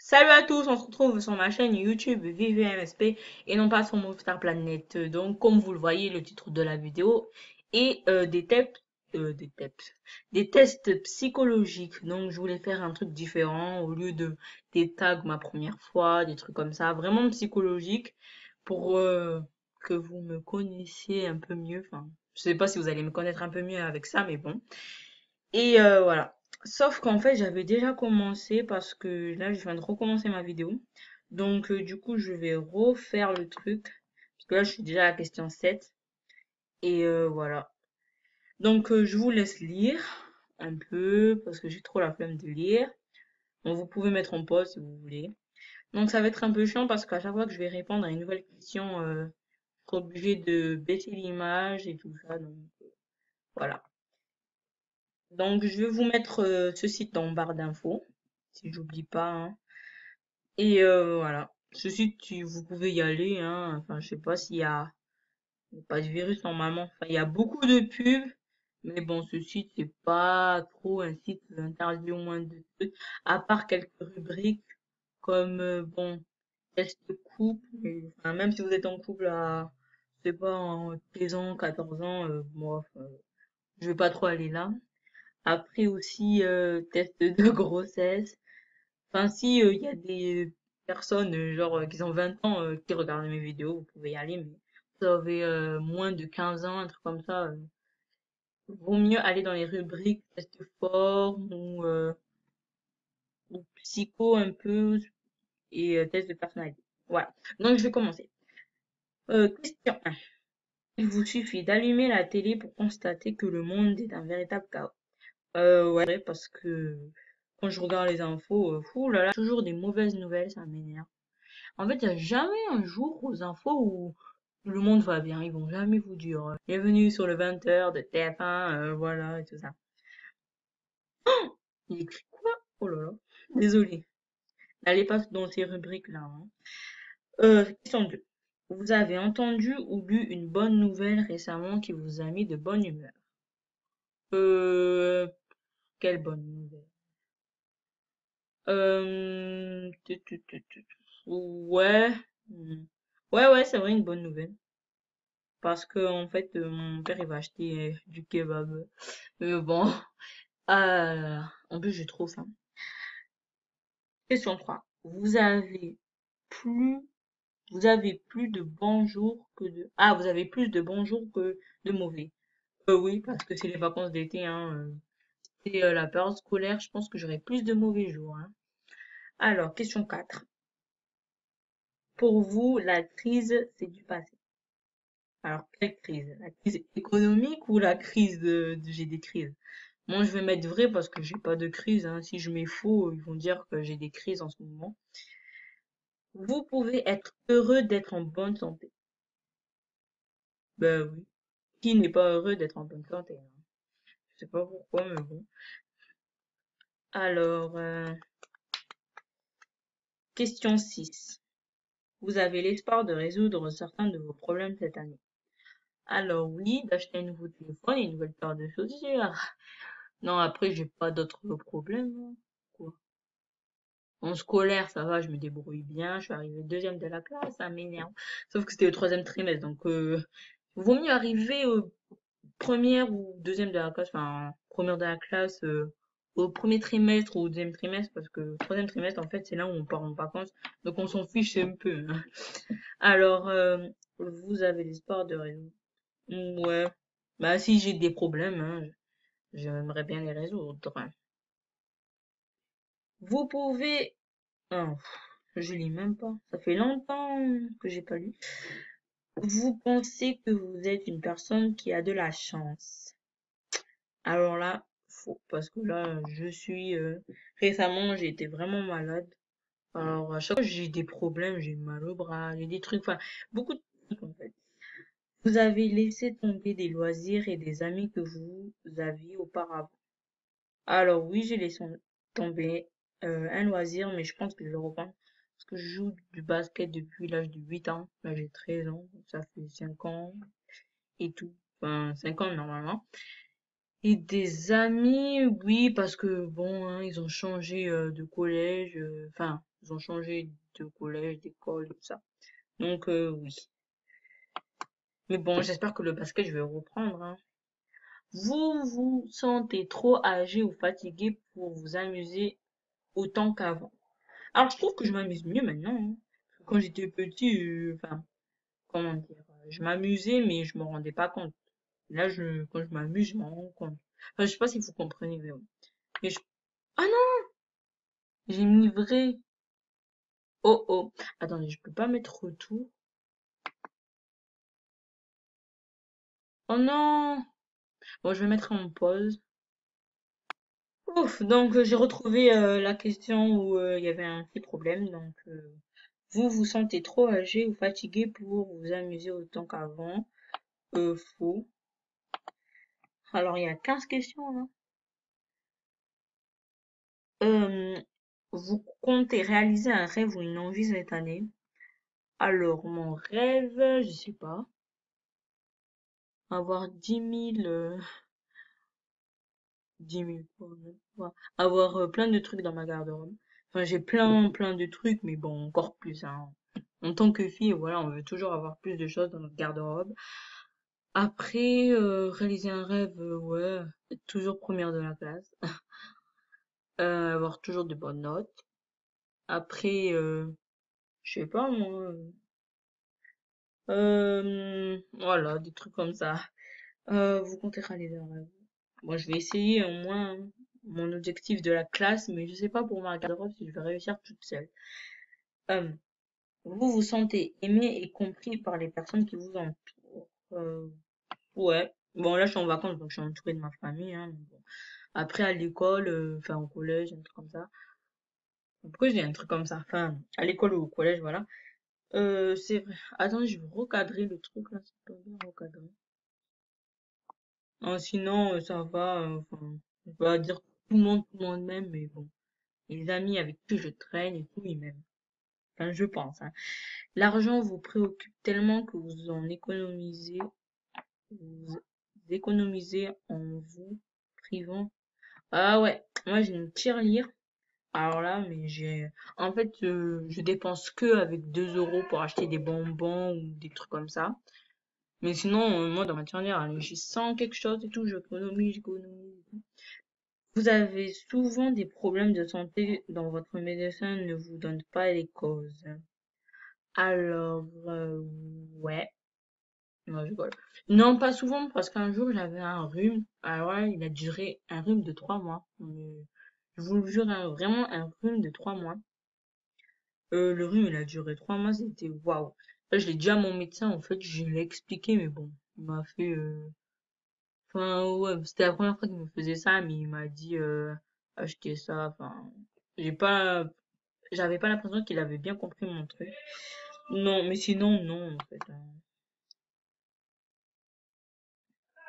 Salut à tous, on se retrouve sur ma chaîne YouTube VVMSP et non pas sur Star Planet. Donc, comme vous le voyez, le titre de la vidéo est des tests psychologiques. Donc, je voulais faire un truc différent au lieu de des tags ma première fois, des trucs comme ça, vraiment psychologique pour que vous me connaissiez un peu mieux. Enfin, je sais pas si vous allez me connaître un peu mieux avec ça, mais bon. Et voilà. Sauf qu'en fait, j'avais déjà commencé parce que là, je viens de recommencer ma vidéo. Donc, du coup, je vais refaire le truc. Parce que là, je suis déjà à la question 7. Et voilà. Donc, je vous laisse lire un peu parce que j'ai trop la flemme de lire. Donc, vous pouvez mettre en pause si vous voulez. Donc, ça va être un peu chiant parce qu'à chaque fois que je vais répondre à une nouvelle question, je serai obligée de baisser l'image et tout ça. Donc, voilà. Donc, je vais vous mettre ce site en barre d'infos, si j'oublie pas, hein. Et voilà. Ce site, vous pouvez y aller, hein. Enfin, je sais pas s'il y a pas de virus normalement. Enfin, il y a beaucoup de pubs, mais bon, ce site, c'est pas trop un site interdit au moins de trucs, à part quelques rubriques comme, bon, test couple. Enfin, même si vous êtes en couple à, je sais pas, en 13 ans, 14 ans, moi, enfin, je vais pas trop aller là. Après aussi, test de grossesse. Enfin, si il y a des personnes, genre, qui ont 20 ans, qui regardent mes vidéos, vous pouvez y aller, mais si vous avez moins de 15 ans, un truc comme ça, vaut mieux aller dans les rubriques test forme ou psycho un peu et test de personnalité. Voilà. Donc, je vais commencer. Question 1. Il vous suffit d'allumer la télé pour constater que le monde est un véritable chaos. Ouais, parce que quand je regarde les infos, fou là là, toujours des mauvaises nouvelles, ça m'énerve. En fait, il n'y a jamais un jour aux infos où le monde va bien. Ils vont jamais vous dire bienvenue sur le 20h de TF1, voilà, et tout ça. Il écrit quoi? Oh là là. Désolé. N'allez pas dans ces rubriques-là, hein. Question 2. Vous avez entendu ou lu une bonne nouvelle récemment qui vous a mis de bonne humeur. Euh, quelle bonne nouvelle? Ouais. Hmm. Ouais, c'est vrai, une bonne nouvelle. Parce que, en fait, mon père, il va acheter du kebab. Mais bon, en plus, j'ai trop faim. Question 3. Plus, vous avez plus de bons jours que de, vous avez plus de bons jours que de mauvais. Oui, parce que c'est les vacances d'été, hein. C'est la période scolaire, je pense que j'aurai plus de mauvais jours, hein. Alors, question 4. Pour vous, la crise, c'est du passé. Alors, quelle crise? La crise économique ou la crise j'ai des crises? Moi, je vais mettre vrai parce que j'ai pas de crise, hein. Si je mets faux, ils vont dire que j'ai des crises en ce moment. Vous pouvez être heureux d'être en bonne santé. Ben oui. Qui n'est pas heureux d'être en bonne santé, hein? Je sais pas pourquoi, mais bon. Alors, question 6. Vous avez l'espoir de résoudre certains de vos problèmes cette année. Alors oui, d'acheter un nouveau téléphone et une nouvelle paire de chaussures. Non, après, j'ai pas d'autres problèmes, hein. Quoi. En scolaire, ça va, je me débrouille bien. Je suis arrivée deuxième de la classe, ça m'énerve. Sauf que c'était le troisième trimestre, donc vaut mieux arriver première ou deuxième de la classe, enfin première de la classe au premier trimestre ou au deuxième trimestre, parce que le troisième trimestre, en fait, c'est là où on part en vacances, donc on s'en fiche un peu, hein. Alors, vous avez l'espoir de résoudre. Ouais. Bah si j'ai des problèmes, hein, j'aimerais bien les résoudre, hein. Vous pouvez. Ah, je lis même pas. Ça fait longtemps que j'ai pas lu. Vous pensez que vous êtes une personne qui a de la chance. Alors là, faux. Parce que là, récemment, j'ai été vraiment malade. Alors, à chaque fois, j'ai des problèmes, j'ai mal au bras, j'ai des trucs, enfin, beaucoup de trucs en fait. Vous avez laissé tomber des loisirs et des amis que vous aviez auparavant. Alors oui, j'ai laissé tomber un loisir, mais je pense que je le reprends. Parce que je joue du basket depuis l'âge de 8 ans. Là, j'ai 13 ans, donc ça fait 5 ans et tout. Enfin, 5 ans normalement. Et des amis, oui, parce que bon, hein, ils ont changé de collège, enfin, ils ont changé de collège, d'école, tout ça. Donc, oui. Mais bon, j'espère que le basket, je vais reprendre, hein. Vous vous sentez trop âgé ou fatigué pour vous amuser autant qu'avant. Alors, je trouve que je m'amuse mieux maintenant, hein. Quand j'étais petit, enfin, comment dire, je m'amusais, mais je me rendais pas compte. Là, quand je m'amuse, je m'en rends compte. Enfin, je sais pas si vous comprenez, mais bon. Mais ah non, j'ai mis vrai. Oh oh. Attendez, je peux pas mettre retour. Oh non. Bon, je vais mettre en pause. Ouf, donc j'ai retrouvé la question où il y avait un petit problème. Donc, vous vous sentez trop âgé ou fatigué pour vous amuser autant qu'avant? Faux. Alors, il y a 15 questions là. Euh, vous comptez réaliser un rêve ou une envie cette année? Alors, mon rêve, je sais pas, avoir 10 000, 10 000 quoi, même pas. Avoir plein de trucs dans ma garde-robe. Enfin, j'ai plein de trucs, mais bon, encore plus, hein. En tant que fille, voilà, on veut toujours avoir plus de choses dans notre garde-robe. Après, réaliser un rêve, ouais, être toujours première de la classe, avoir toujours de bonnes notes. Après, je sais pas moi, voilà, des trucs comme ça. Vous comptez réaliser un rêve. Moi, je vais essayer au moins mon objectif de la classe, mais je sais pas pour ma garde-robe si je vais réussir toute seule. Euh, vous vous sentez aimé et compris par les personnes qui vous entourent. Ouais. Bon, là, je suis en vacances, donc je suis entourée de ma famille, hein, mais bon. Après, à l'école, enfin, au collège, un truc comme ça. Pourquoi je dis un truc comme ça? Enfin, à l'école ou au collège, voilà. C'est vrai. Attends, je vais recadrer le truc, là. C'est pas bien recadré. Sinon, ça va. Enfin, je vais pas dire tout le monde m'aime, mais bon. Les amis avec qui je traîne et tout, ils m'aiment. Enfin, je pense, hein. L'argent vous préoccupe tellement que vous économisez en vous privant. Ah ouais, moi j'ai une tirelire. Alors là, mais en fait, je dépense que avec 2 euros pour acheter des bonbons ou des trucs comme ça. Mais sinon, moi dans ma tirelire, allez, j'ai 100 quelque chose et tout, j'économise. Vous avez souvent des problèmes de santé dont votre médecin ne vous donne pas les causes. Alors, ouais, non, je rigole. Non, pas souvent, parce qu'un jour j'avais un rhume. Alors là, il a duré un rhume de 3 mois. Mais je vous le jure, hein, vraiment un rhume de 3 mois. Le rhume, il a duré 3 mois, c'était waouh. Là, je l'ai dit à mon médecin, en fait, je l'ai expliqué, mais bon, il m'a fait. Enfin, ouais, c'était la première fois qu'il me faisait ça, mais il m'a dit acheter ça. Enfin, j'ai pas. J'avais pas l'impression qu'il avait bien compris mon truc. Non, mais sinon, non, en fait, hein.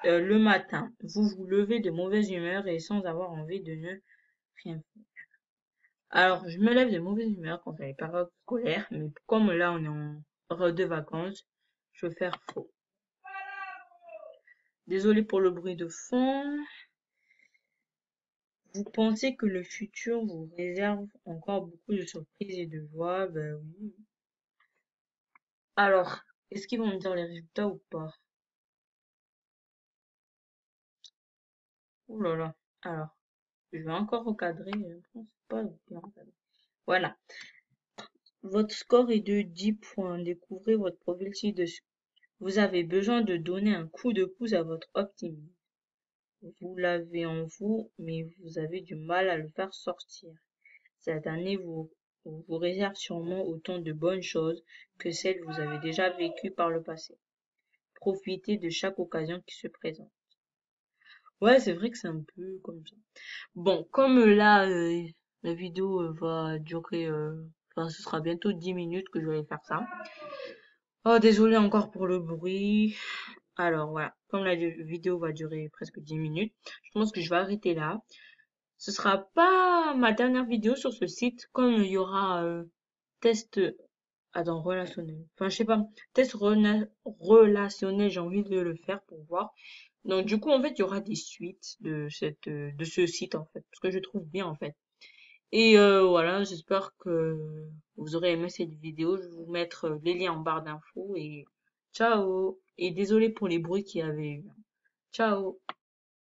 Le matin, vous vous levez de mauvaise humeur et sans avoir envie de ne rien faire. Alors, je me lève de mauvaise humeur quand c'est les périodes scolaires, mais comme là, on est en période de vacances, je vais faire faux. Désolé pour le bruit de fond. Vous pensez que le futur vous réserve encore beaucoup de surprises et de joie? Ben oui. Alors, est-ce qu'ils vont me dire les résultats ou pas? Ouh là là. Alors, je vais encore recadrer. Je pense pas bien recadrer. Voilà. Votre score est de 10 points. Découvrez votre profil ci-dessus. Vous avez besoin de donner un coup de pouce à votre optimisme. Vous l'avez en vous, mais vous avez du mal à le faire sortir. Cette année vous réserve sûrement autant de bonnes choses que celles que vous avez déjà vécues par le passé. Profitez de chaque occasion qui se présente. Ouais, c'est vrai que c'est un peu comme ça. Bon, comme là, la vidéo va durer, enfin, ce sera bientôt 10 minutes que je vais faire ça. Oh, désolé encore pour le bruit. Alors voilà, comme la vidéo va durer presque 10 minutes, je pense que je vais arrêter là. Ce sera pas ma dernière vidéo sur ce site, comme il y aura test, attends, relationnel. Enfin, je sais pas, test relationnel, j'ai envie de le faire pour voir. Donc du coup, en fait, il y aura des suites de ce site, en fait, parce que je trouve bien, en fait. Et voilà, j'espère que vous aurez aimé cette vidéo. Je vais vous mettre les liens en barre d'infos et ciao. Et désolé pour les bruits qu'il y avait eu. Ciao.